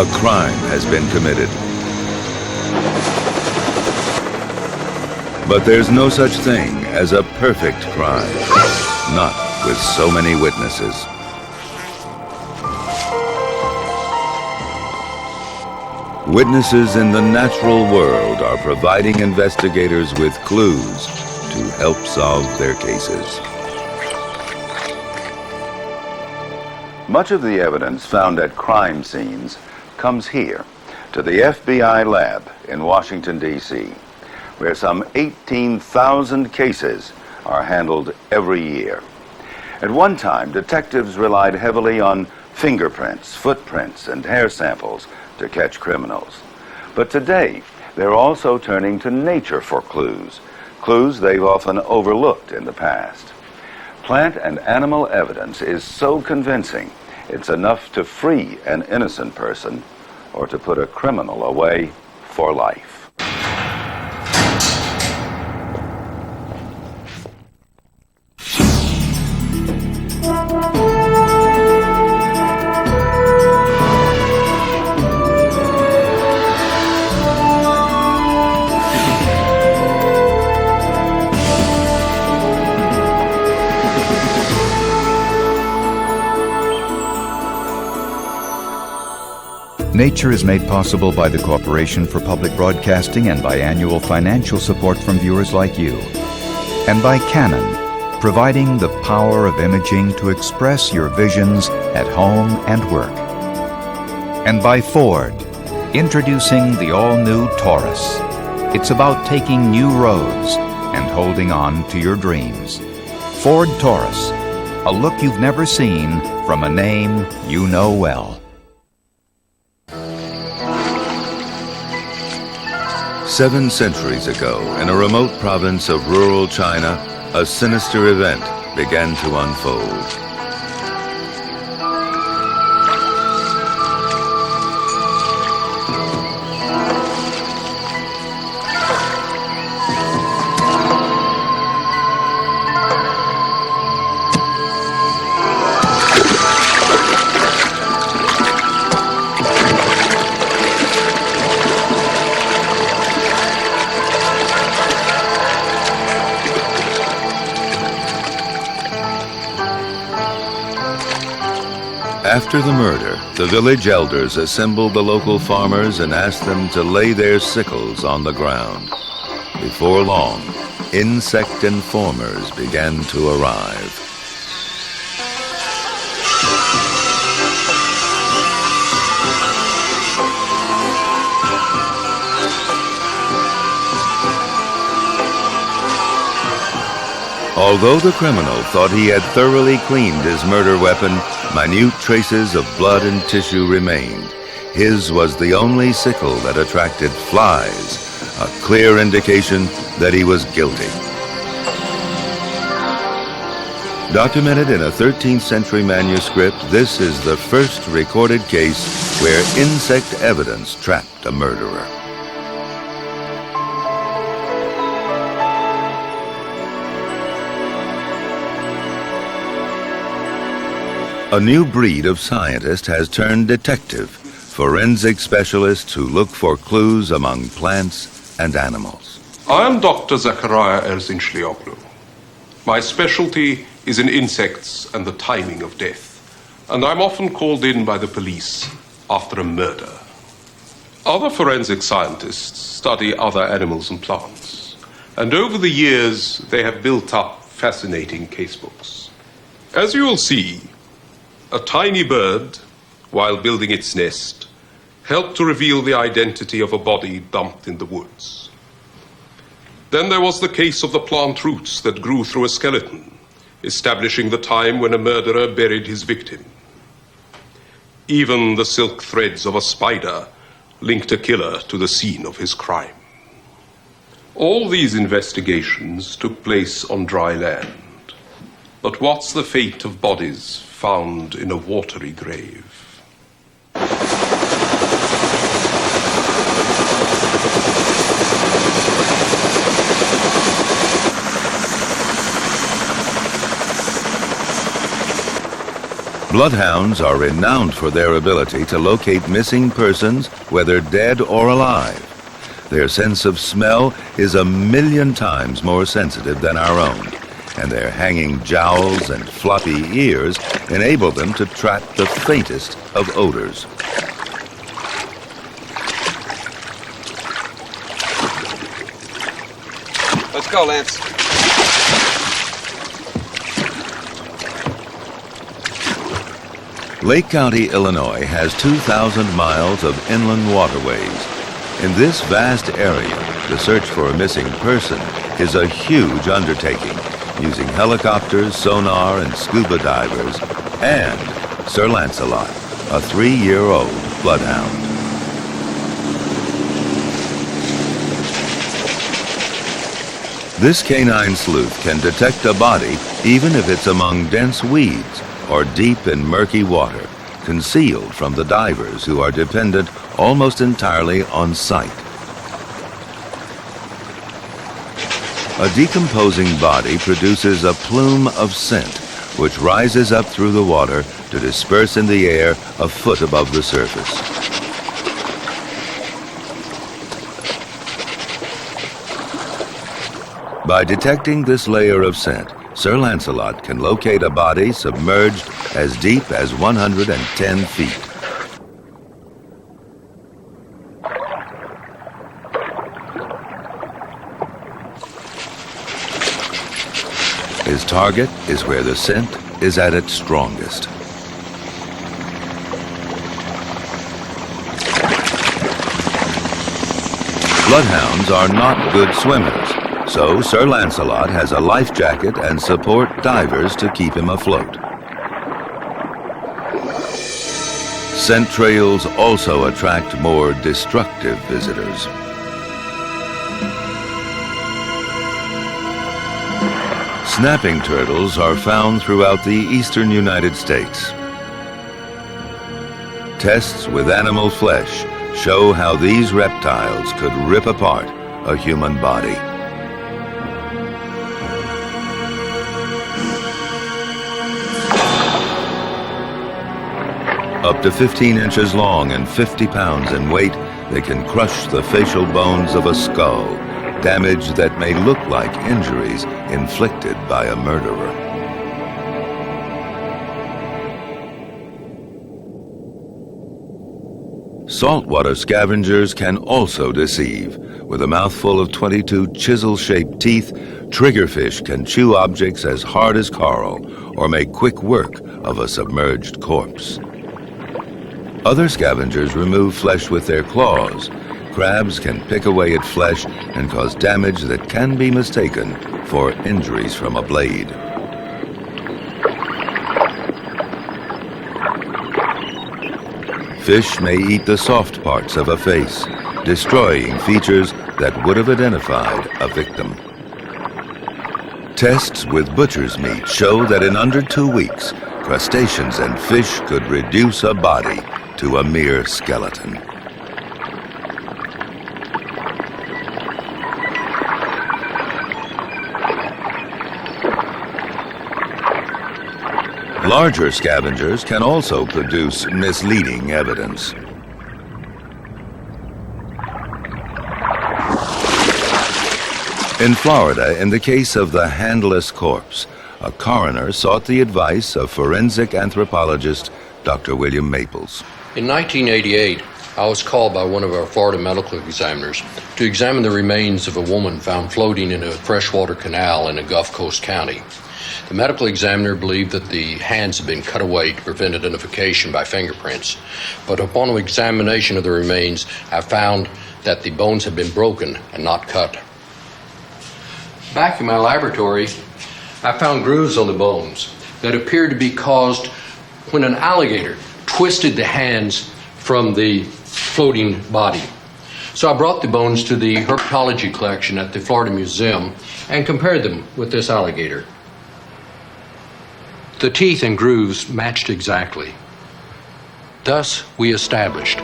a crime has been committed. But there's no such thing as a perfect crime, not with so many witnesses. Witnesses in the natural world are providing investigators with clues to help solve their cases. Much of the evidence found at crime scenes comes here to the FBI lab in Washington, D.C., where some 18,000 cases are handled every year. At one time, detectives relied heavily on fingerprints, footprints, and hair samples to catch criminals. But today, they're also turning to nature for clues, clues they've often overlooked in the past. Plant and animal evidence is so convincing, it's enough to free an innocent person or to put a criminal away for life. Nature is made possible by the Corporation for Public Broadcasting and by annual financial support from viewers like you. And by Canon, providing the power of imaging to express your visions at home and work. And by Ford, introducing the all-new Taurus. It's about taking new roads and holding on to your dreams. Ford Taurus, a look you've never seen from a name you know well. 7 centuries ago, in a remote province of rural China, a sinister event began to unfold. After the murder, the village elders assembled the local farmers and asked them to lay their sickles on the ground. Before long, insect informers began to arrive. Although the criminal thought he had thoroughly cleaned his murder weapon, minute traces of blood and tissue remained. His was the only sickle that attracted flies, a clear indication that he was guilty. Documented in a 13th century manuscript, this is the first recorded case where insect evidence trapped a murderer. A new breed of scientist has turned detective, forensic specialists who look for clues among plants and animals. I am Dr. Zakariah Erzinclioglu. My specialty is in insects and the timing of death, and I'm often called in by the police after a murder. Other forensic scientists study other animals and plants, and over the years they have built up fascinating casebooks. As you will see, a tiny bird, while building its nest, helped to reveal the identity of a body dumped in the woods. Then there was the case of the plant roots that grew through a skeleton, establishing the time when a murderer buried his victim. Even the silk threads of a spider linked a killer to the scene of his crime. All these investigations took place on dry land. But what's the fate of bodies found in a watery grave? Bloodhounds are renowned for their ability to locate missing persons, whether dead or alive. Their sense of smell is 1,000,000 times more sensitive than our own, and their hanging jowls and floppy ears enable them to track the faintest of odors. Let's go, Lance. Lake County, Illinois has 2,000 miles of inland waterways. In this vast area, the search for a missing person is a huge undertaking, using helicopters, sonar, and scuba divers, and Sir Lancelot, a 3-year-old bloodhound. This canine sleuth can detect a body even if it's among dense weeds or deep in murky water, concealed from the divers who are dependent almost entirely on sight. A decomposing body produces a plume of scent, which rises up through the water to disperse in the air a foot above the surface. By detecting this layer of scent, Sir Lancelot can locate a body submerged as deep as 110 feet. His target is where the scent is at its strongest. Bloodhounds are not good swimmers, so Sir Lancelot has a life jacket and support divers to keep him afloat. Scent trails also attract more destructive visitors. Snapping turtles are found throughout the eastern United States. Tests with animal flesh show how these reptiles could rip apart a human body. Up to 15 inches long and 50 pounds in weight, they can crush the facial bones of a skull, damage that may look like injuries inflicted by a murderer. Saltwater scavengers can also deceive. With a mouthful of 22 chisel-shaped teeth, triggerfish can chew objects as hard as coral or make quick work of a submerged corpse. Other scavengers remove flesh with their claws. Crabs can pick away at flesh and cause damage that can be mistaken for injuries from a blade. Fish may eat the soft parts of a face, destroying features that would have identified a victim. Tests with butcher's meat show that in under 2 weeks, crustaceans and fish could reduce a body to a mere skeleton. Larger scavengers can also produce misleading evidence. In Florida, in the case of the handless corpse, a coroner sought the advice of forensic anthropologist Dr. William Maples. In 1988, I was called by one of our Florida medical examiners to examine the remains of a woman found floating in a freshwater canal in a Gulf Coast county. The medical examiner believed that the hands had been cut away to prevent identification by fingerprints, but upon examination of the remains, I found that the bones had been broken and not cut. Back in my laboratory, I found grooves on the bones that appeared to be caused when an alligator twisted the hands from the floating body. So I brought the bones to the herpetology collection at the Florida Museum and compared them with this alligator. The teeth and grooves matched exactly. Thus, we established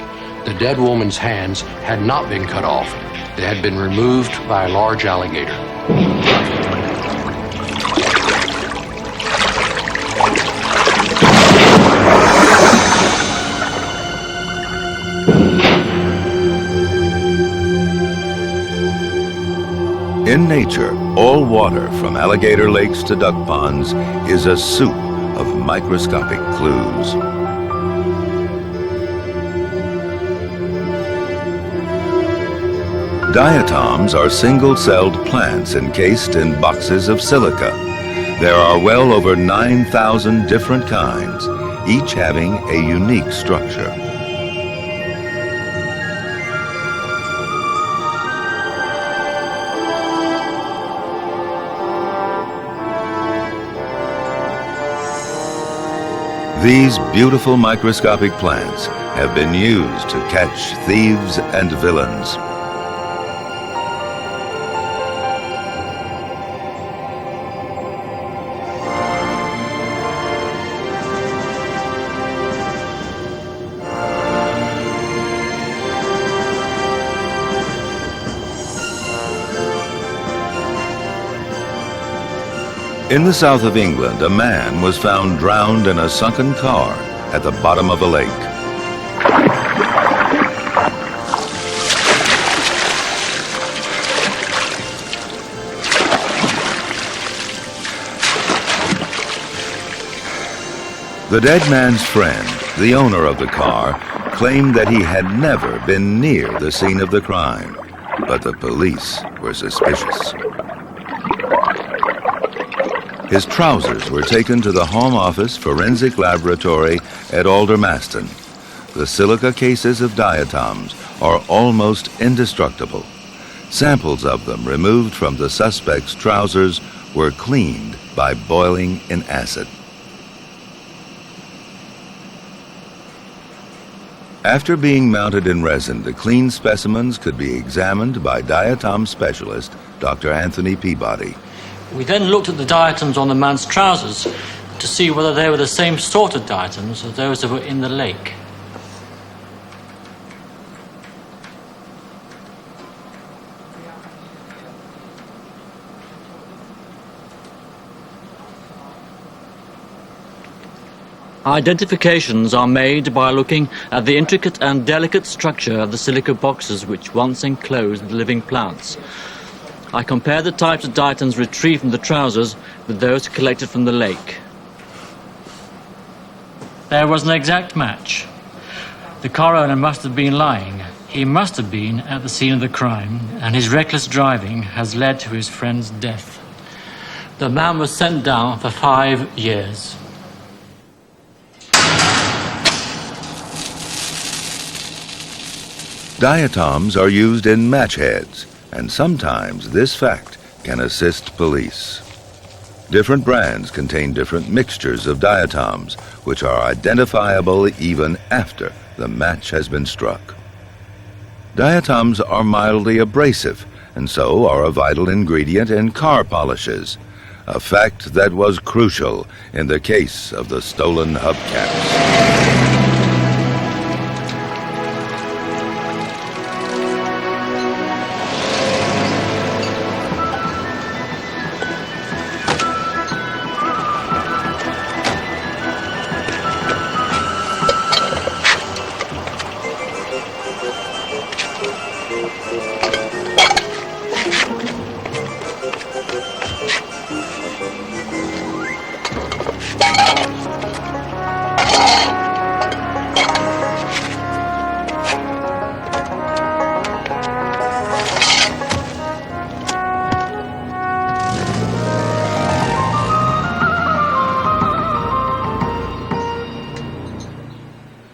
the dead woman's hands had not been cut off. They had been removed by a large alligator. In nature, all water from alligator lakes to duck ponds is a soup of microscopic clues. Diatoms are single-celled plants encased in boxes of silica. There are well over 9,000 different kinds, each having a unique structure. These beautiful microscopic plants have been used to catch thieves and villains. In the south of England, a man was found drowned in a sunken car at the bottom of a lake. The dead man's friend, the owner of the car, claimed that he had never been near the scene of the crime, but the police were suspicious. His trousers were taken to the Home Office Forensic Laboratory at Aldermaston. The silica cases of diatoms are almost indestructible. Samples of them removed from the suspect's trousers were cleaned by boiling in acid. After being mounted in resin, the clean specimens could be examined by diatom specialist Dr. Anthony Peabody. We then looked at the diatoms on the man's trousers to see whether they were the same sort of diatoms as those that were in the lake. Identifications are made by looking at the intricate and delicate structure of the silica boxes which once enclosed the living plants. I compare the types of diatoms retrieved from the trousers with those collected from the lake. There was an exact match. The car owner must have been lying. He must have been at the scene of the crime, and his reckless driving has led to his friend's death. The man was sent down for 5 years. Diatoms are used in match heads, and sometimes this fact can assist police. Different brands contain different mixtures of diatoms, which are identifiable even after the match has been struck. Diatoms are mildly abrasive, and so are a vital ingredient in car polishes, a fact that was crucial in the case of the stolen hubcaps.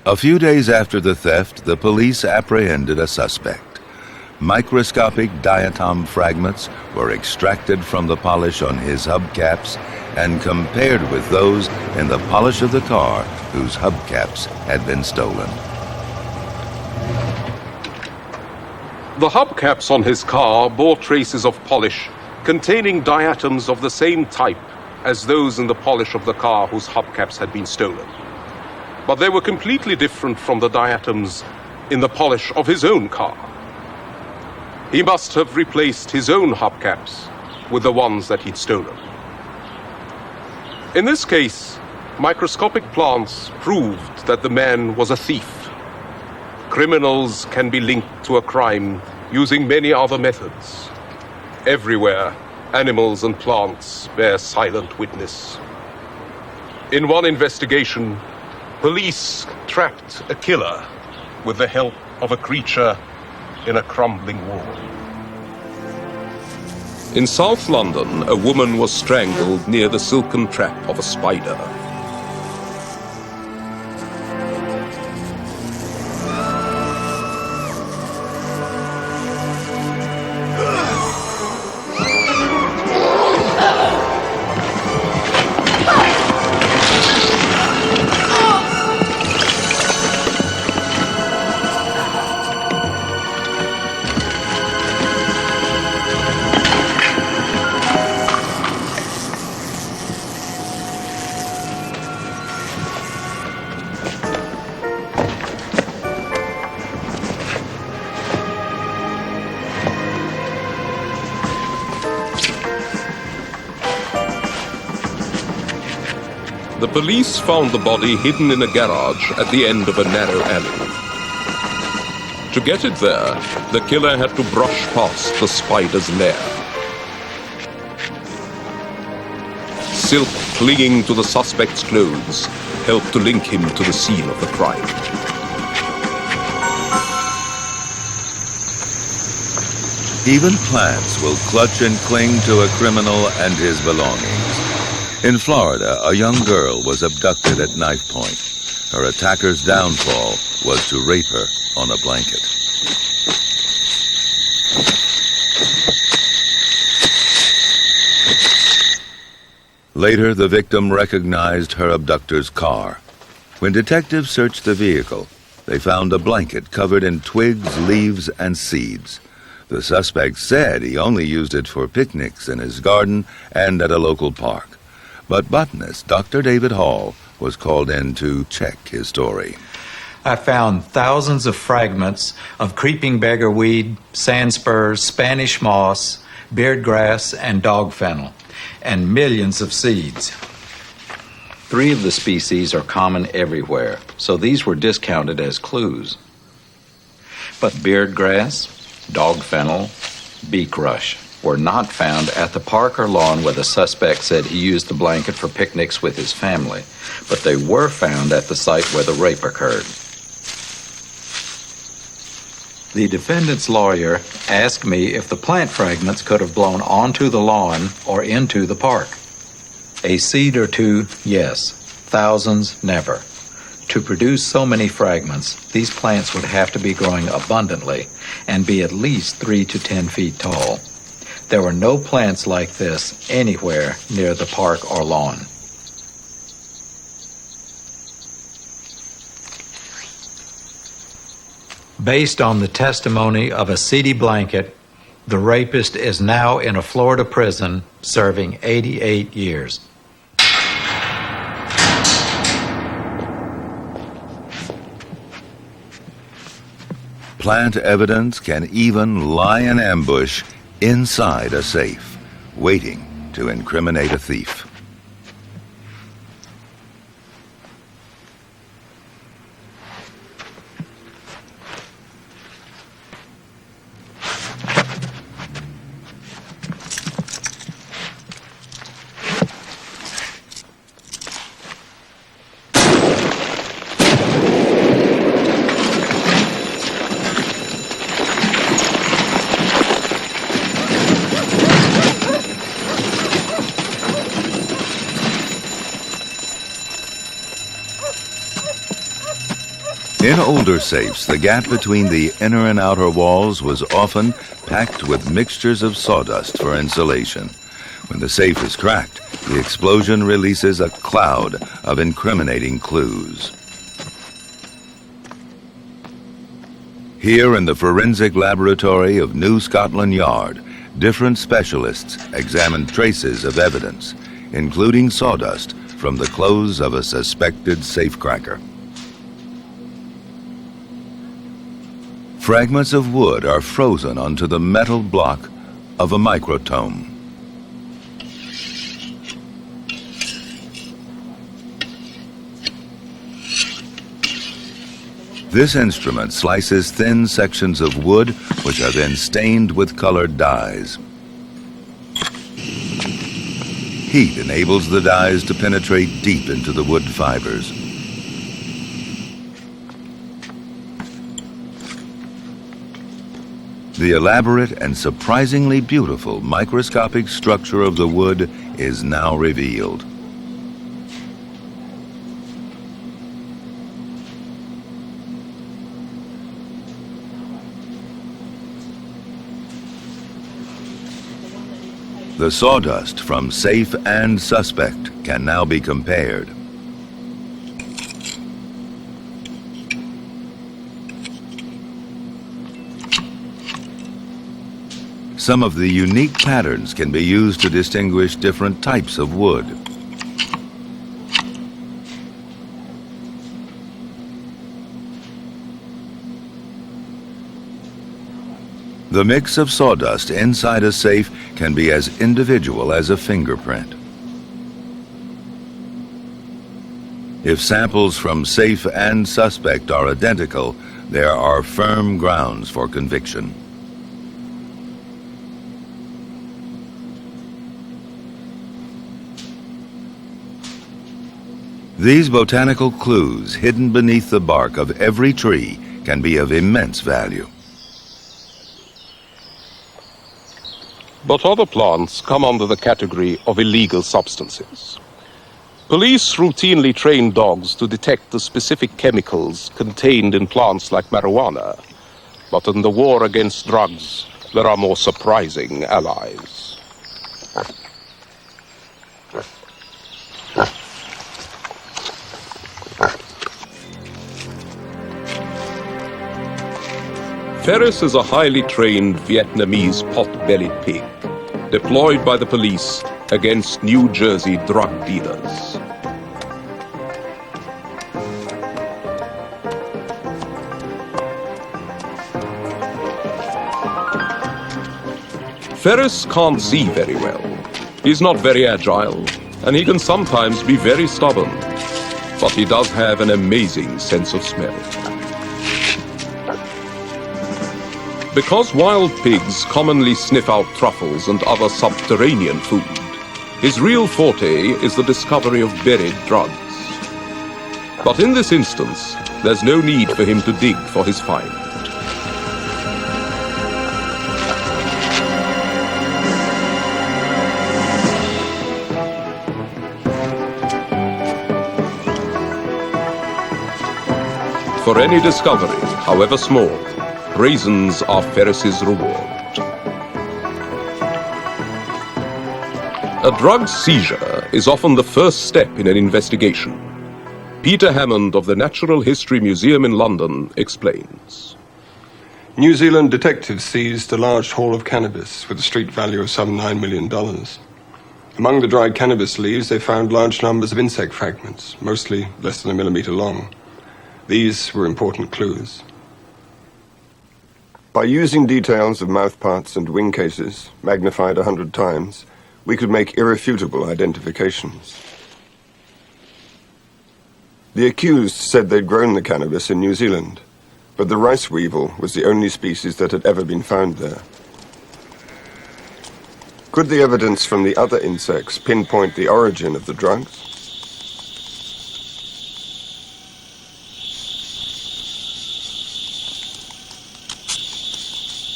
A few days after the theft, the police apprehended a suspect. Microscopic diatom fragments were extracted from the polish on his hubcaps and compared with those in the polish of the car whose hubcaps had been stolen. The hubcaps on his car bore traces of polish containing diatoms of the same type as those in the polish of the car whose hubcaps had been stolen. But they were completely different from the diatoms in the polish of his own car. He must have replaced his own hubcaps with the ones that he'd stolen. In this case, microscopic plants proved that the man was a thief. Criminals can be linked to a crime using many other methods. Everywhere, animals and plants bear silent witness. In one investigation, police trapped a killer with the help of a creature in a crumbling wall. In South London, a woman was strangled near the silken trap of a spider. The police found the body hidden in a garage at the end of a narrow alley. To get it there, the killer had to brush past the spider's lair. Silk clinging to the suspect's clothes helped to link him to the scene of the crime. Even plants will clutch and cling to a criminal and his belongings. In Florida, a young girl was abducted at knife point. Her attacker's downfall was to rape her on a blanket. Later, the victim recognized her abductor's car. When detectives searched the vehicle, they found a blanket covered in twigs, leaves, and seeds. The suspect said he only used it for picnics in his garden and at a local park. But botanist Dr. David Hall was called in to check his story. I found thousands of fragments of creeping beggarweed, sand spurs, Spanish moss, beardgrass, and dog fennel, and millions of seeds. 3 of the species are common everywhere, so these were discounted as clues. But beardgrass, dog fennel, beak rush were not found at the park or lawn where the suspect said he used the blanket for picnics with his family, but they were found at the site where the rape occurred. The defendant's lawyer asked me if the plant fragments could have blown onto the lawn or into the park. A seed or two, yes. Thousands, never. To produce so many fragments, these plants would have to be growing abundantly and be at least 3 to 10 feet tall. There were no plants like this anywhere near the park or lawn. Based on the testimony of a seedy blanket, the rapist is now in a Florida prison serving 88 years. Plant evidence can even lie in ambush inside a safe, waiting to incriminate a thief. In older safes, the gap between the inner and outer walls was often packed with mixtures of sawdust for insulation. When the safe is cracked, the explosion releases a cloud of incriminating clues. Here in the forensic laboratory of New Scotland Yard, different specialists examined traces of evidence, including sawdust from the clothes of a suspected safecracker. Fragments of wood are frozen onto the metal block of a microtome. This instrument slices thin sections of wood, which are then stained with colored dyes. Heat enables the dyes to penetrate deep into the wood fibers. The elaborate and surprisingly beautiful microscopic structure of the wood is now revealed. The sawdust from Safe and Suspect can now be compared. Some of the unique patterns can be used to distinguish different types of wood. The mix of sawdust inside a safe can be as individual as a fingerprint. If samples from Safe and Suspect are identical, there are firm grounds for conviction. These botanical clues hidden beneath the bark of every tree can be of immense value. But other plants come under the category of illegal substances. Police routinely train dogs to detect the specific chemicals contained in plants like marijuana. But in the war against drugs, there are more surprising allies. Ferris is a highly trained Vietnamese pot-bellied pig, deployed by the police against New Jersey drug dealers. Ferris can't see very well. He's not very agile, and he can sometimes be very stubborn. But he does have an amazing sense of smell. Because wild pigs commonly sniff out truffles and other subterranean food, his real forte is the discovery of buried drugs. But in this instance, there's no need for him to dig for his find. For any discovery, however small, raisins are Ferris's reward. A drug seizure is often the first step in an investigation. Peter Hammond of the Natural History Museum in London explains. New Zealand detectives seized a large haul of cannabis with a street value of some $9 million. Among the dried cannabis leaves, they found large numbers of insect fragments, mostly less than a millimeter long. These were important clues. By using details of mouthparts and wing cases, magnified 100 times, we could make irrefutable identifications. The accused said they'd grown the cannabis in New Zealand, but the rice weevil was the only species that had ever been found there. Could the evidence from the other insects pinpoint the origin of the drugs?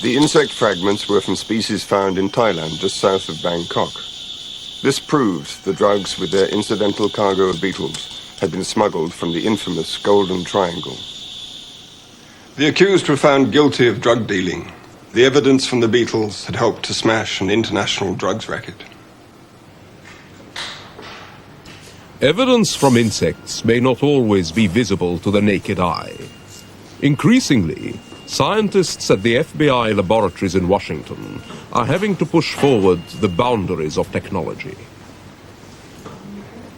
The insect fragments were from species found in Thailand, just south of Bangkok. This proved the drugs with their incidental cargo of beetles had been smuggled from the infamous Golden Triangle. The accused were found guilty of drug dealing. The evidence from the beetles had helped to smash an international drugs racket. Evidence from insects may not always be visible to the naked eye. Increasingly, scientists at the FBI laboratories in Washington are having to push forward the boundaries of technology.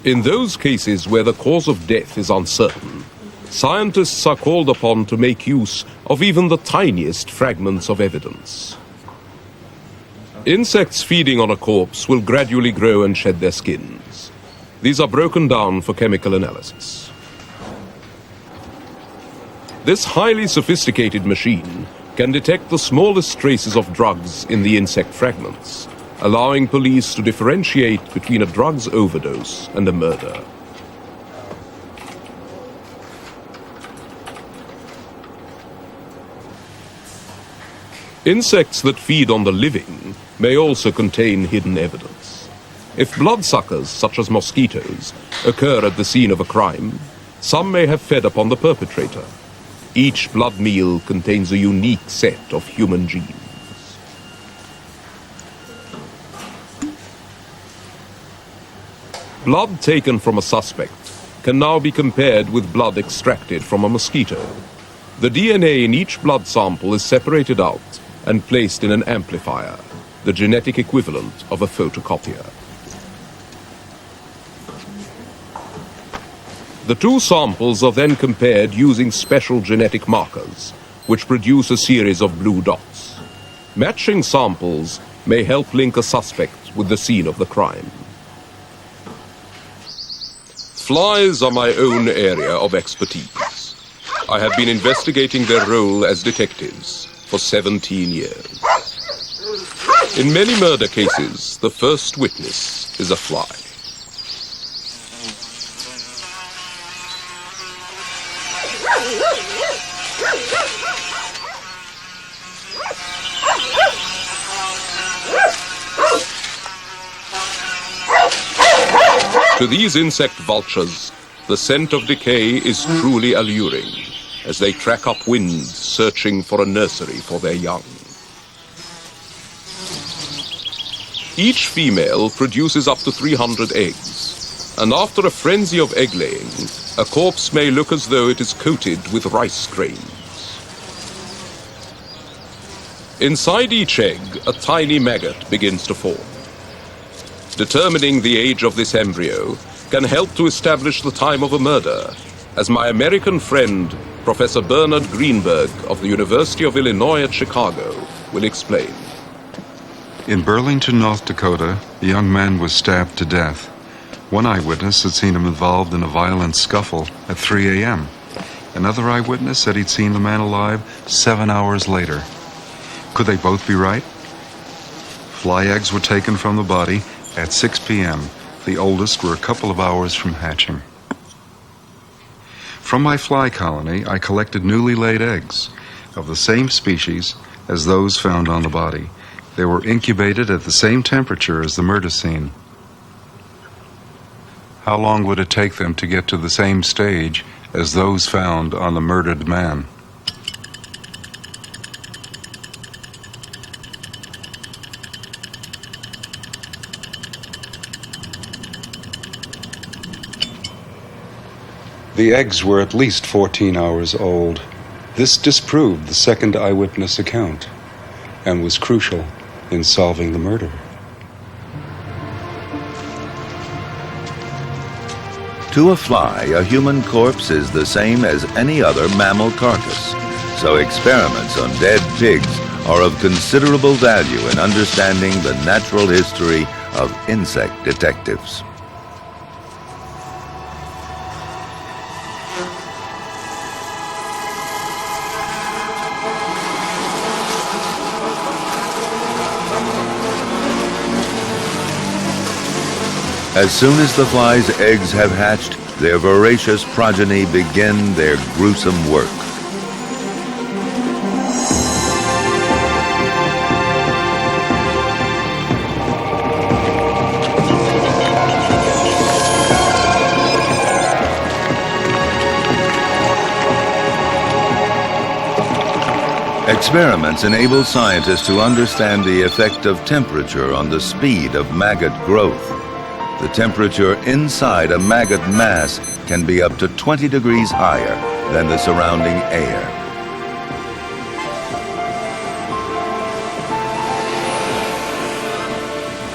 In those cases where the cause of death is uncertain, scientists are called upon to make use of even the tiniest fragments of evidence. Insects feeding on a corpse will gradually grow and shed their skins. These are broken down for chemical analysis. This highly sophisticated machine can detect the smallest traces of drugs in the insect fragments, allowing police to differentiate between a drugs overdose and a murder. Insects that feed on the living may also contain hidden evidence. If bloodsuckers, such as mosquitoes, occur at the scene of a crime, some may have fed upon the perpetrator. Each blood meal contains a unique set of human genes. Blood taken from a suspect can now be compared with blood extracted from a mosquito. The DNA in each blood sample is separated out and placed in an amplifier, the genetic equivalent of a photocopier. The two samples are then compared using special genetic markers, which produce a series of blue dots. Matching samples may help link a suspect with the scene of the crime. Flies are my own area of expertise. I have been investigating their role as detectives for 17 years. In many murder cases, the first witness is a fly. To these insect vultures, the scent of decay is truly alluring as they track upwind, searching for a nursery for their young. Each female produces up to 300 eggs, and after a frenzy of egg-laying, a corpse may look as though it is coated with rice grains. Inside each egg, a tiny maggot begins to form. Determining the age of this embryo can help to establish the time of a murder, as my American friend, Professor Bernard Greenberg of the University of Illinois at Chicago, will explain. In Burlington, North Dakota, a young man was stabbed to death. One eyewitness had seen him involved in a violent scuffle at 3 a.m. Another eyewitness said he'd seen the man alive 7 hours later. Could they both be right? Fly eggs were taken from the body at 6 p.m. The oldest were a couple of hours from hatching. From my fly colony, I collected newly laid eggs of the same species as those found on the body. They were incubated at the same temperature as the murder scene. How long would it take them to get to the same stage as those found on the murdered man? The eggs were at least 14 hours old. This disproved the second eyewitness account and was crucial in solving the murder. To a fly, a human corpse is the same as any other mammal carcass, so experiments on dead pigs are of considerable value in understanding the natural history of insect detectives. As soon as the fly's eggs have hatched, their voracious progeny begin their gruesome work. Experiments enable scientists to understand the effect of temperature on the speed of maggot growth. The temperature inside a maggot mass can be up to 20 degrees higher than the surrounding air.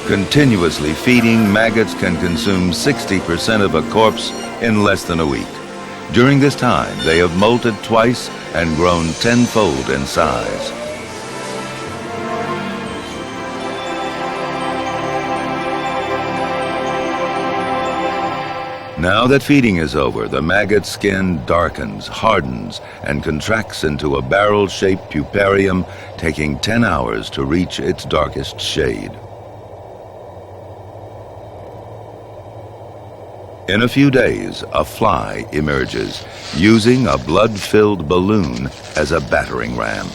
Continuously feeding, maggots can consume 60% of a corpse in less than a week. During this time, they have molted twice and grown tenfold in size. Now that feeding is over, the maggot's skin darkens, hardens, and contracts into a barrel-shaped puparium, taking 10 hours to reach its darkest shade. In a few days, a fly emerges, using a blood-filled balloon as a battering ram.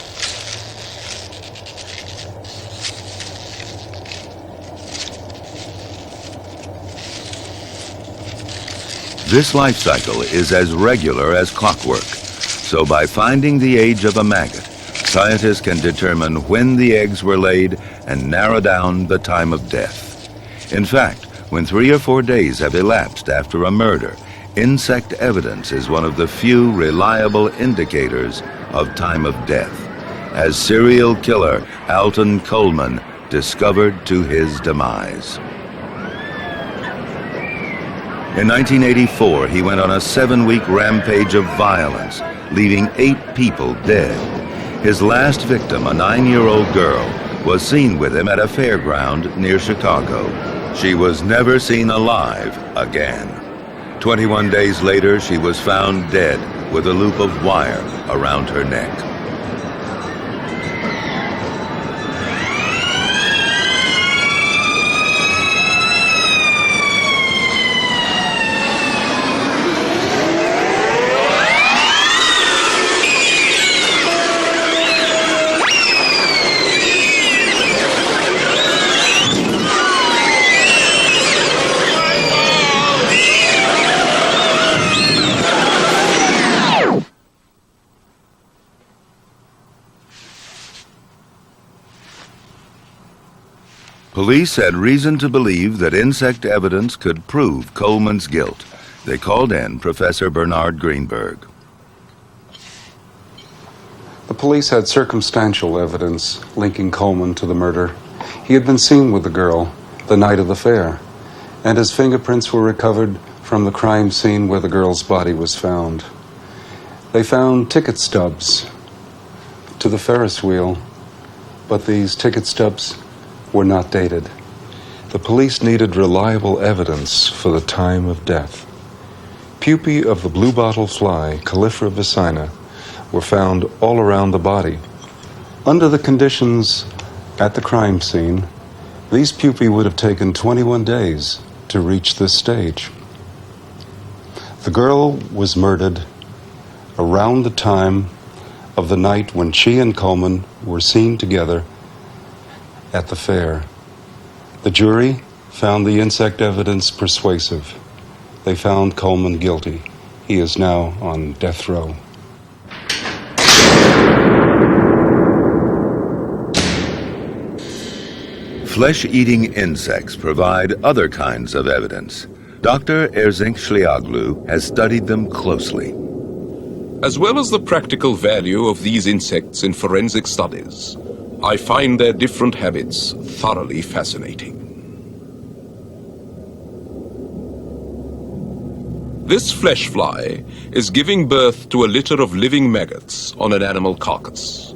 This life cycle is as regular as clockwork, so by finding the age of a maggot, scientists can determine when the eggs were laid and narrow down the time of death. In fact, when 3 or 4 days have elapsed after a murder, insect evidence is one of the few reliable indicators of time of death, as serial killer Alton Coleman discovered to his demise. In 1984, he went on a 7-week rampage of violence, leaving 8 people dead. His last victim, a 9-year-old girl, was seen with him at a fairground near Chicago. She was never seen alive again. 21 days later, she was found dead with a loop of wire around her neck. Police had reason to believe that insect evidence could prove Coleman's guilt. They called in Professor Bernard Greenberg. The police had circumstantial evidence linking Coleman to the murder. He had been seen with the girl the night of the fair, and his fingerprints were recovered from the crime scene where the girl's body was found. They found ticket stubs to the Ferris wheel, but these ticket stubs were not dated. The police needed reliable evidence for the time of death. Pupae of the bluebottle fly, Califra vicina, were found all around the body. Under the conditions at the crime scene, these pupae would have taken 21 days to reach this stage. The girl was murdered around the time of the night when she and Coleman were seen together at the fair. The jury found the insect evidence persuasive. They found Coleman guilty. He is now on death row. Flesh-eating insects provide other kinds of evidence. Dr. Erzinclioglu has studied them closely. As well as the practical value of these insects in forensic studies, I find their different habits thoroughly fascinating. This flesh fly is giving birth to a litter of living maggots on an animal carcass.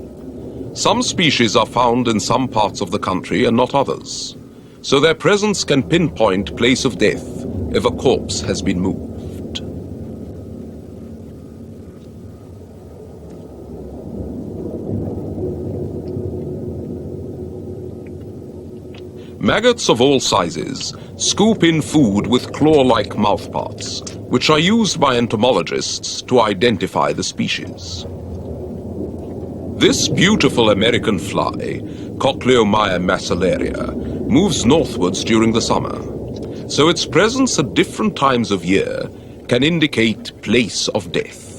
Some species are found in some parts of the country and not others, so their presence can pinpoint place of death if a corpse has been moved. Maggots of all sizes scoop in food with claw-like mouthparts, which are used by entomologists to identify the species. This beautiful American fly, Cochleomya macellaria, moves northwards during the summer, so its presence at different times of year can indicate place of death.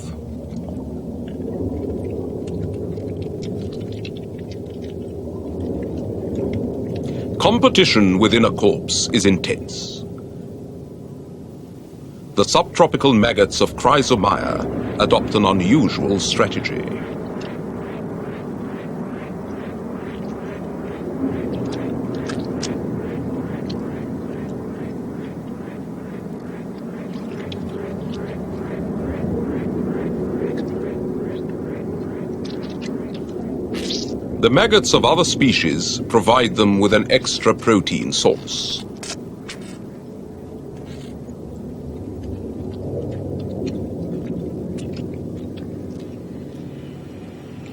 Competition within a corpse is intense. The subtropical maggots of Chrysomya adopt an unusual strategy. The maggots of other species provide them with an extra protein source.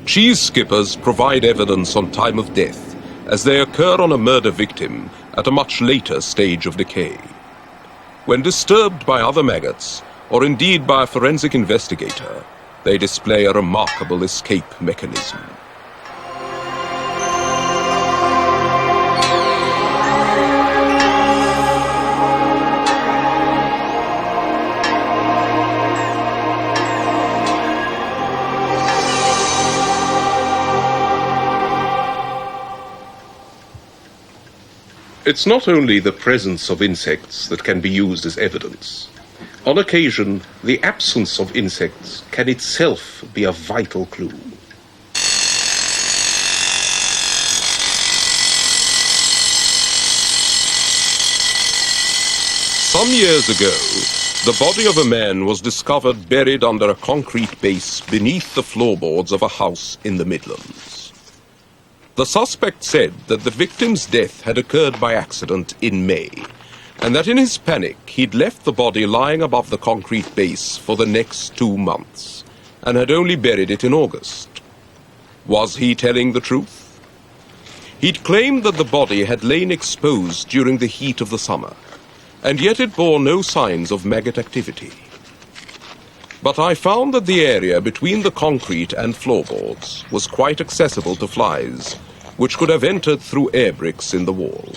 Cheese skippers provide evidence on time of death, as they occur on a murder victim at a much later stage of decay. When disturbed by other maggots, or indeed by a forensic investigator, they display a remarkable escape mechanism. It's not only the presence of insects that can be used as evidence. On occasion, the absence of insects can itself be a vital clue. Some years ago, the body of a man was discovered buried under a concrete base beneath the floorboards of a house in the Midlands. The suspect said that the victim's death had occurred by accident in May, and that in his panic he'd left the body lying above the concrete base for the next 2 months, and had only buried it in August. Was he telling the truth? He'd claimed that the body had lain exposed during the heat of the summer, and yet it bore no signs of maggot activity. But I found that the area between the concrete and floorboards was quite accessible to flies, which could have entered through air bricks in the wall.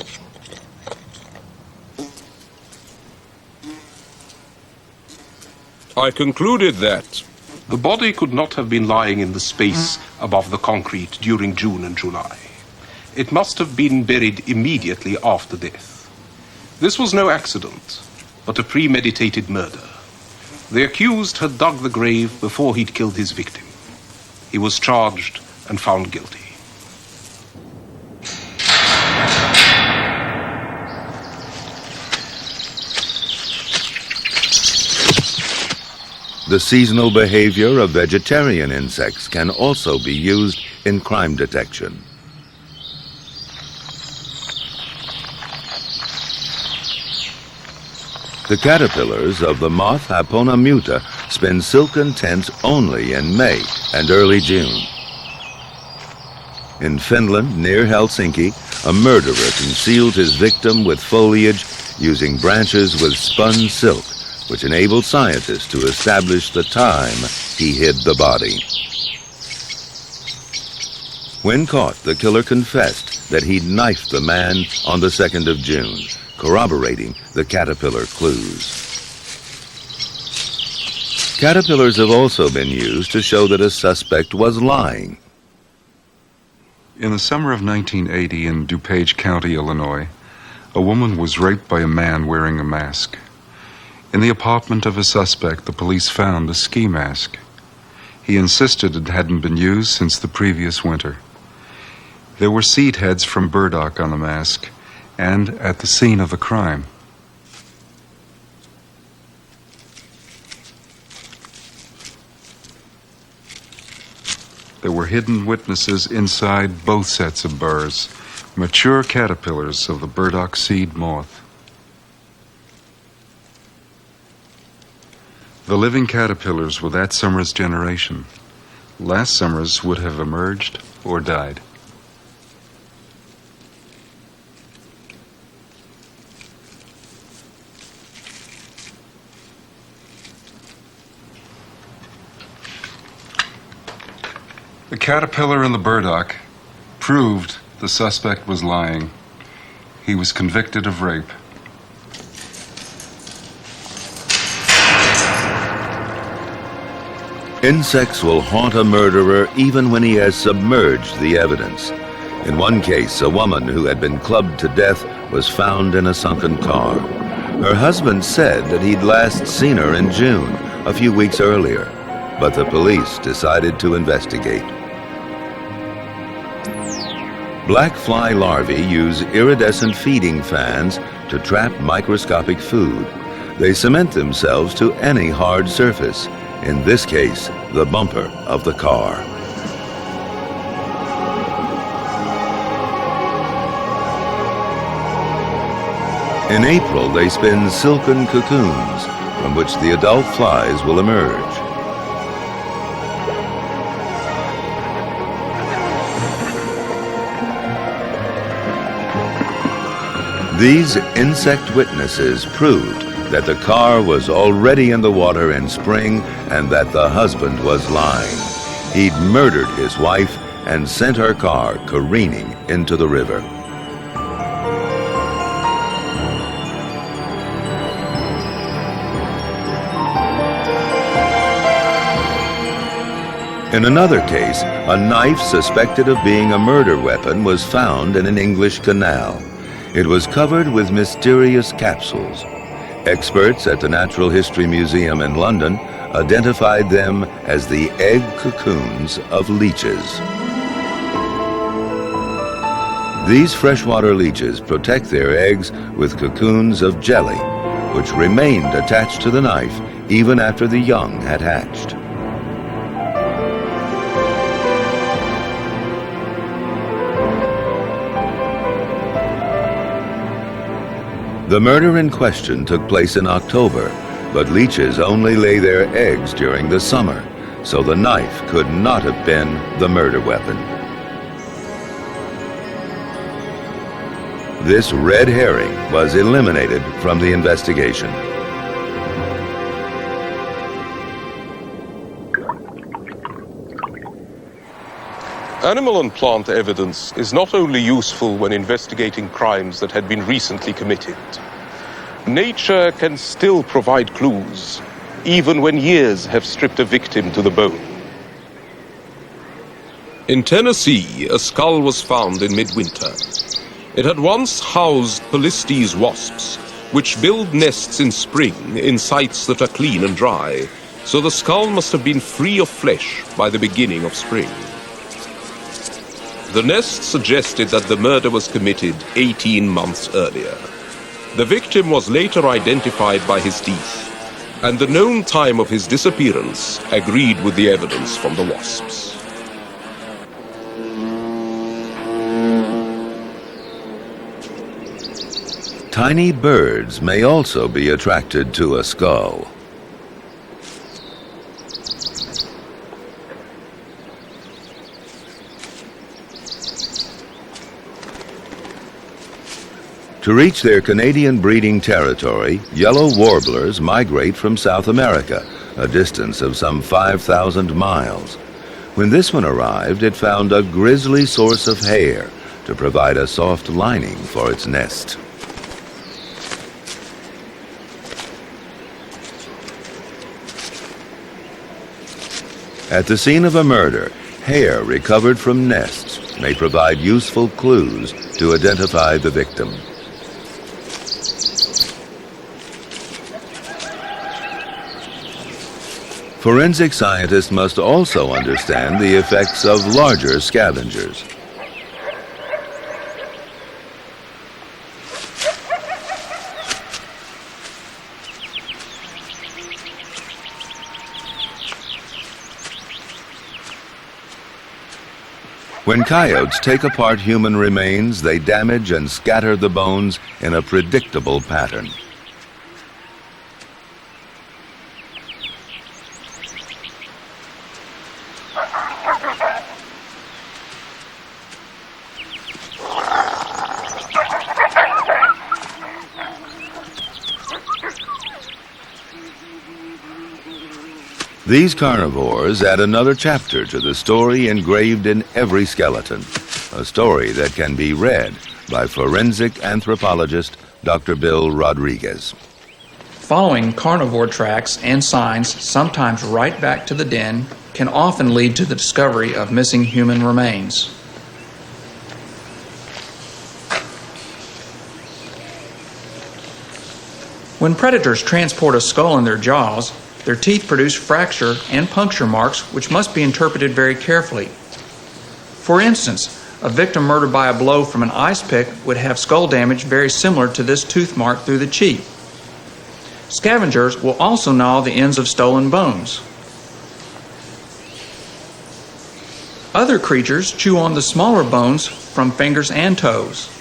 I concluded that the body could not have been lying in the space above the concrete during June and July. It must have been buried immediately after death. This was no accident, but a premeditated murder. The accused had dug the grave before he'd killed his victim. He was charged and found guilty. The seasonal behavior of vegetarian insects can also be used in crime detection. The caterpillars of the moth Hapona muta spin silken tents only in May and early June. In Finland, near Helsinki, a murderer concealed his victim with foliage using branches with spun silk, which enabled scientists to establish the time he hid the body. When caught, the killer confessed that he'd knifed the man on the 2nd of June, corroborating the caterpillar clues. Caterpillars have also been used to show that a suspect was lying. In the summer of 1980 in DuPage County, Illinois, a woman was raped by a man wearing a mask. In the apartment of a suspect, the police found a ski mask. He insisted it hadn't been used since the previous winter. There were seed heads from burdock on the mask and at the scene of the crime. There were hidden witnesses inside both sets of burrs, mature caterpillars of the burdock seed moth. The living caterpillars were that summer's generation. Last summer's would have emerged or died. The caterpillar and the burdock proved the suspect was lying. He was convicted of rape. Insects will haunt a murderer even when he has submerged the evidence. In one case, a woman who had been clubbed to death was found in a sunken car. Her husband said that he'd last seen her in June, a few weeks earlier, but the police decided to investigate. Black fly larvae use iridescent feeding fans to trap microscopic food. They cement themselves to any hard surface, in this case, the bumper of the car. In April, they spin silken cocoons from which the adult flies will emerge. These insect witnesses proved that the car was already in the water in spring and that the husband was lying. He'd murdered his wife and sent her car careening into the river. In another case, a knife suspected of being a murder weapon was found in an English canal. It was covered with mysterious capsules. Experts at the Natural History Museum in London identified them as the egg cocoons of leeches. These freshwater leeches protect their eggs with cocoons of jelly, which remained attached to the knife even after the young had hatched. The murder in question took place in October, but leeches only lay their eggs during the summer, so the knife could not have been the murder weapon. This red herring was eliminated from the investigation. Animal and plant evidence is not only useful when investigating crimes that had been recently committed. Nature can still provide clues, even when years have stripped a victim to the bone. In Tennessee, a skull was found in midwinter. It had once housed Polistes wasps, which build nests in spring in sites that are clean and dry, so the skull must have been free of flesh by the beginning of spring. The nest suggested that the murder was committed 18 months earlier. The victim was later identified by his teeth, and the known time of his disappearance agreed with the evidence from the wasps. Tiny birds may also be attracted to a skull. To reach their Canadian breeding territory, yellow warblers migrate from South America, a distance of some 5,000 miles. When this one arrived, it found a grisly source of hair to provide a soft lining for its nest. At the scene of a murder, hair recovered from nests may provide useful clues to identify the victim. Forensic scientists must also understand the effects of larger scavengers. When coyotes take apart human remains, they damage and scatter the bones in a predictable pattern. These carnivores add another chapter to the story engraved in every skeleton, a story that can be read by forensic anthropologist Dr. Bill Rodriguez. Following carnivore tracks and signs, sometimes right back to the den, can often lead to the discovery of missing human remains. When predators transport a skull in their jaws, their teeth produce fracture and puncture marks which must be interpreted very carefully. For instance, a victim murdered by a blow from an ice pick would have skull damage very similar to this tooth mark through the cheek. Scavengers will also gnaw the ends of stolen bones. Other creatures chew on the smaller bones from fingers and toes.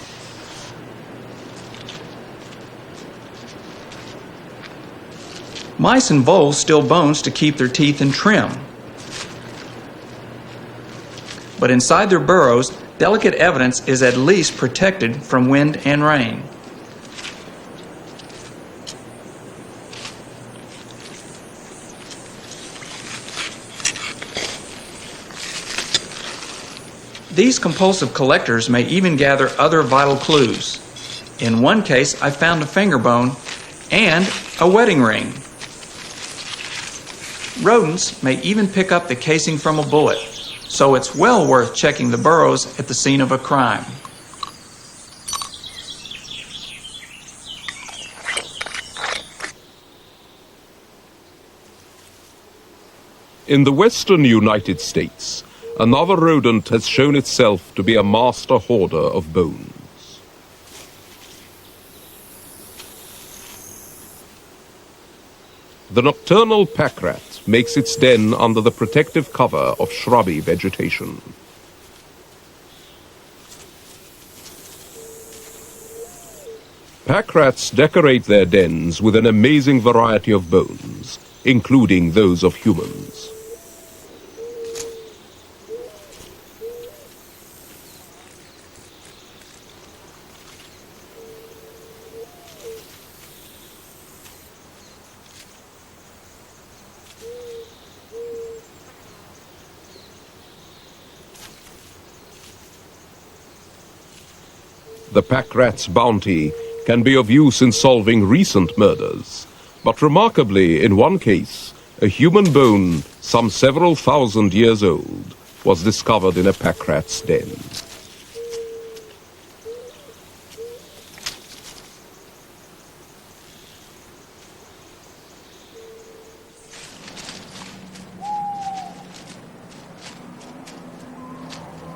Mice and voles steal bones to keep their teeth in trim. But inside their burrows, delicate evidence is at least protected from wind and rain. These compulsive collectors may even gather other vital clues. In one case, I found a finger bone and a wedding ring. Rodents may even pick up the casing from a bullet, so it's well worth checking the burrows at the scene of a crime. In the western United States, another rodent has shown itself to be a master hoarder of bones. The nocturnal pack rat makes its den under the protective cover of shrubby vegetation. Pack rats decorate their dens with an amazing variety of bones, including those of humans. The pack rat's bounty can be of use in solving recent murders, but remarkably, in one case, a human bone, some several thousand years old, was discovered in a pack rat's den.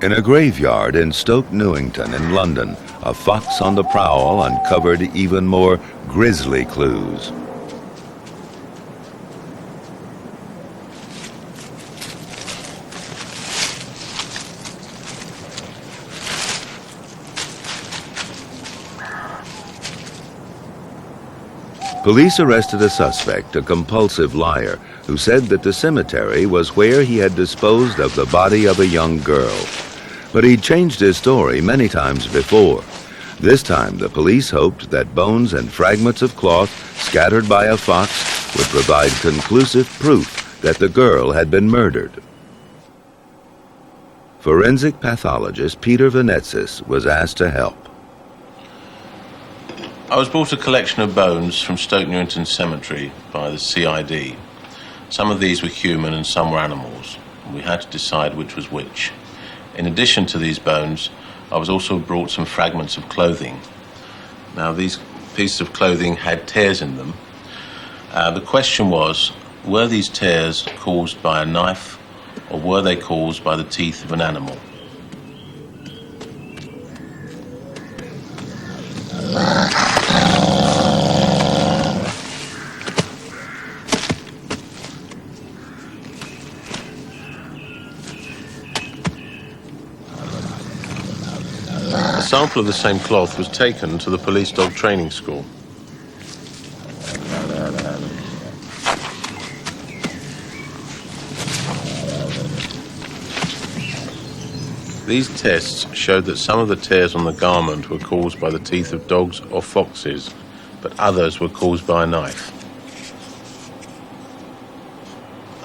In a graveyard in Stoke Newington in London, a fox on the prowl uncovered even more grisly clues. Police arrested a suspect, a compulsive liar, who said that the cemetery was where he had disposed of the body of a young girl. But he'd changed his story many times before. This time, the police hoped that bones and fragments of cloth scattered by a fox would provide conclusive proof that the girl had been murdered. Forensic pathologist Peter Venetsis was asked to help. I was brought a collection of bones from Stoke Newington Cemetery by the CID. Some of these were human and some were animals, and we had to decide which was which. In addition to these bones, I was also brought some fragments of clothing. Now, these pieces of clothing had tears in them. The question was, were these tears caused by a knife or were they caused by the teeth of an animal? A sample of the same cloth was taken to the police dog training school. These tests showed that some of the tears on the garment were caused by the teeth of dogs or foxes, but others were caused by a knife.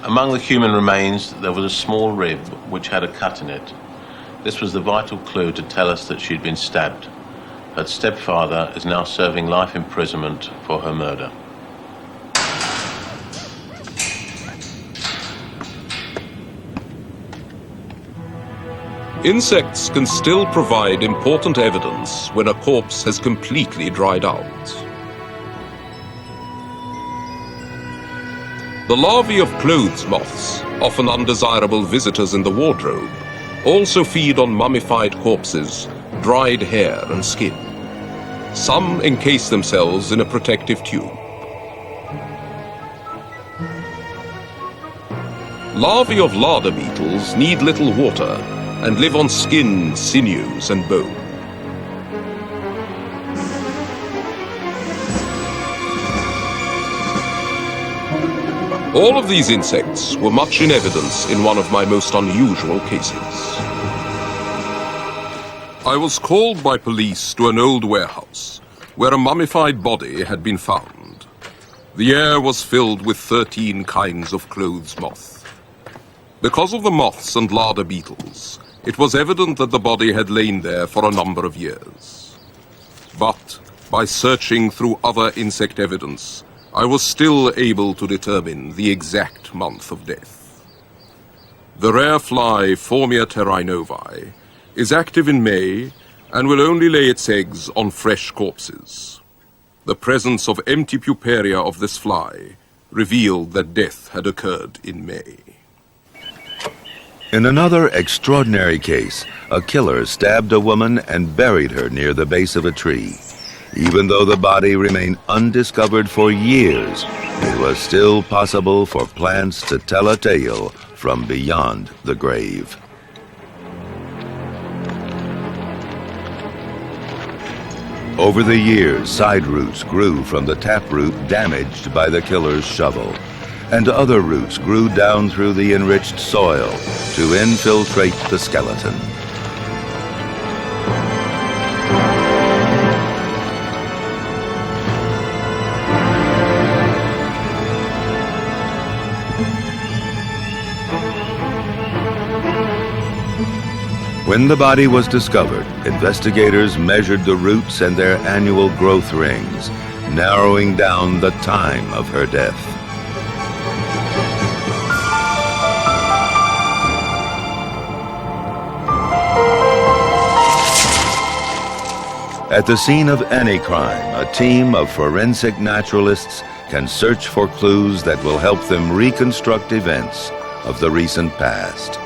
Among the human remains, there was a small rib which had a cut in it. This was the vital clue to tell us that she'd been stabbed. Her stepfather is now serving life imprisonment for her murder. Insects can still provide important evidence when a corpse has completely dried out. The larvae of clothes moths, often undesirable visitors in the wardrobe, also feed on mummified corpses, dried hair and skin. Some encase themselves in a protective tube. Larvae of larder beetles need little water and live on skin, sinews and bone. All of these insects were much in evidence in one of my most unusual cases. I was called by police to an old warehouse where a mummified body had been found. The air was filled with 13 kinds of clothes moth. Because of the moths and larder beetles, It was evident that the body had lain there for a number of years. But by searching through other insect evidence, I was still able to determine the exact month of death. The rare fly Formia terrinovi is active in May and will only lay its eggs on fresh corpses. The presence of empty puparia of this fly revealed that death had occurred in May. In another extraordinary case, a killer stabbed a woman and buried her near the base of a tree. Even though the body remained undiscovered for years, it was still possible for plants to tell a tale from beyond the grave. Over the years, side roots grew from the taproot damaged by the killer's shovel, and other roots grew down through the enriched soil to infiltrate the skeleton. When the body was discovered, investigators measured the roots and their annual growth rings, narrowing down the time of her death. At the scene of any crime, a team of forensic naturalists can search for clues that will help them reconstruct events of the recent past.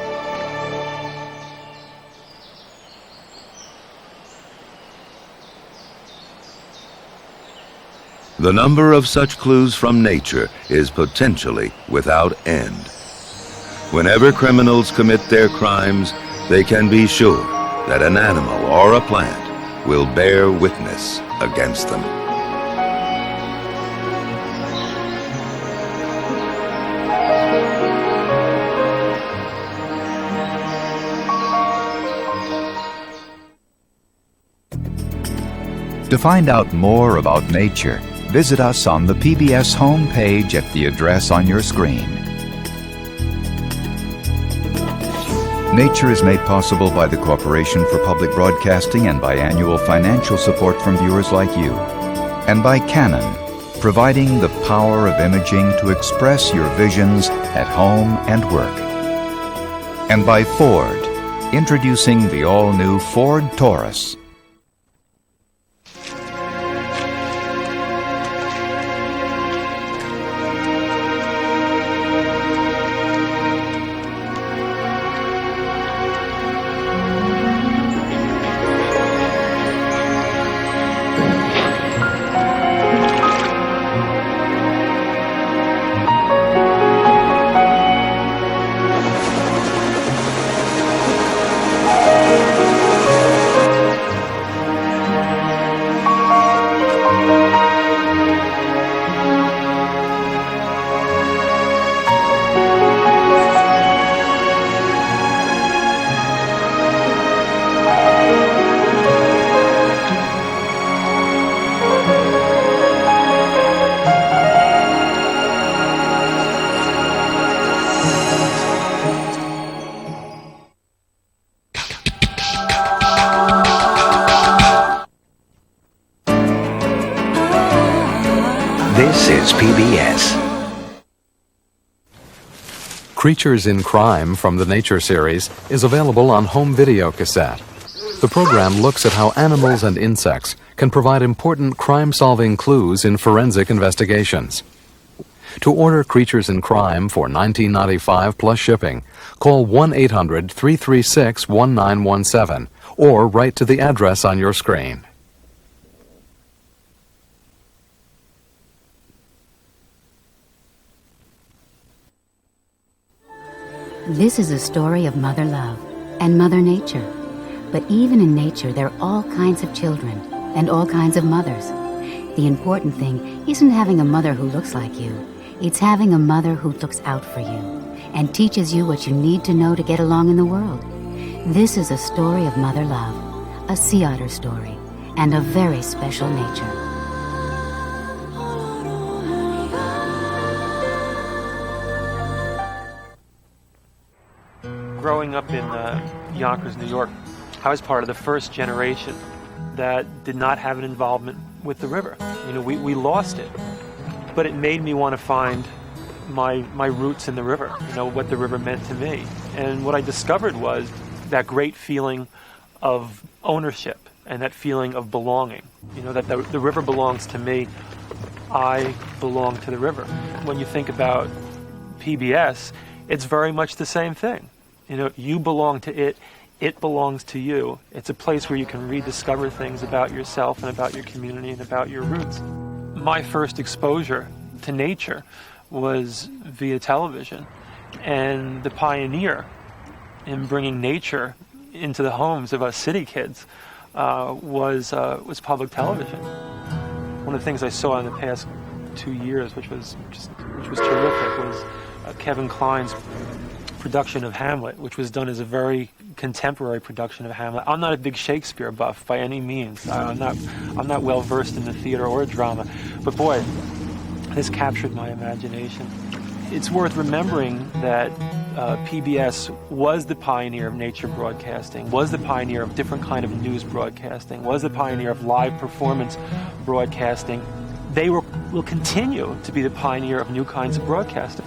The number of such clues from nature is potentially without end. Whenever criminals commit their crimes, they can be sure that an animal or a plant will bear witness against them. To find out more about nature, visit us on the PBS homepage at the address on your screen. Nature is made possible by the Corporation for Public Broadcasting and by annual financial support from viewers like you. And by Canon, providing the power of imaging to express your visions at home and work. And by Ford, introducing the all-new Ford Taurus. This is PBS. Creatures in Crime from the Nature series is available on home video cassette. The program looks at how animals and insects can provide important crime-solving clues in forensic investigations. To order Creatures in Crime for $19.95 plus shipping, call 1-800-336-1917 or write to the address on your screen. This is a story of mother love and mother nature. But even in nature, there are all kinds of children and all kinds of mothers. The important thing isn't having a mother who looks like you. It's having a mother who looks out for you and teaches you what you need to know to get along in the world. This is a story of mother love, a sea otter story, and a very special nature. Growing up in Yonkers, New York, I was part of the first generation that did not have an involvement with the river. You know, we lost it, but it made me want to find my roots in the river, you know, what the river meant to me. And what I discovered was that great feeling of ownership and that feeling of belonging. You know, that the river belongs to me, I belong to the river. When you think about PBS, it's very much the same thing. You know, you belong to it, it belongs to you. It's a place where you can rediscover things about yourself and about your community and about your roots. My first exposure to nature was via television, and the pioneer in bringing nature into the homes of us city kids was public television. One of the things I saw in the past 2 years, which was terrific, was Kevin Kline's production of Hamlet, which was done as a very contemporary production of Hamlet. I'm not a big Shakespeare buff by any means. I'm not well versed in the theater or drama, but boy, this captured my imagination. It's worth remembering that PBS was the pioneer of nature broadcasting, was the pioneer of different kind of news broadcasting, was the pioneer of live performance broadcasting. They will continue to be the pioneer of new kinds of broadcasting.